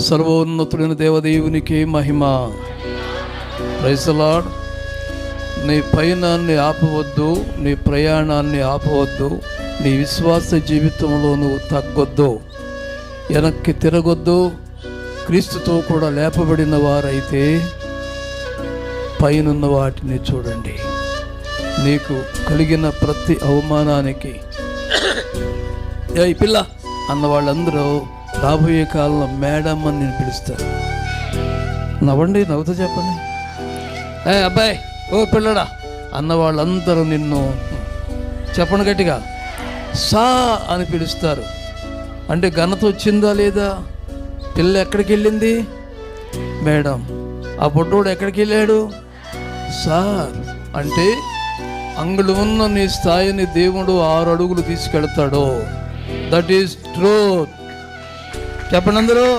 సర్వోన్నతుడైన దేవదేవునికి మహిమ. Praise the Lord. నీ పయనాన్ని ఆపవద్దు, నీ ప్రయాణాన్ని ఆపవద్దు. నీ విశ్వాస జీవితంలో నువ్వు తగ్గొద్దు, వెనక్కి తిరగొద్దు. క్రీస్తుతో కూడా లేపబడిన వారైతే పైనున్న వాటిని చూడండి. నీకు కలిగిన ప్రతి అవమానానికి ఏ పిల్ల అన్న వాళ్ళందరూ రాబోయే కాలంలో మేడం అని నేను పిలుస్తారు. నవ్వండి, నవ్వుతూ చెప్పండి. ఏ అబ్బాయి, ఓ పిల్లడా అన్న వాళ్ళందరూ నిన్ను చెప్పండి గట్టిగా సా అని పిలుస్తారు. అంటే ఘనత వచ్చిందా లేదా? పిల్ల ఎక్కడికి వెళ్ళింది? మేడం. ఆ బొడ్డోడు ఎక్కడికి వెళ్ళాడు? సార్. అంటే అంగుళమున్న నీ స్థాయిని దేవుడు 6 అడుగులు తీసుకెళ్తాడు. That is truth. చెప్పండి అందరూ.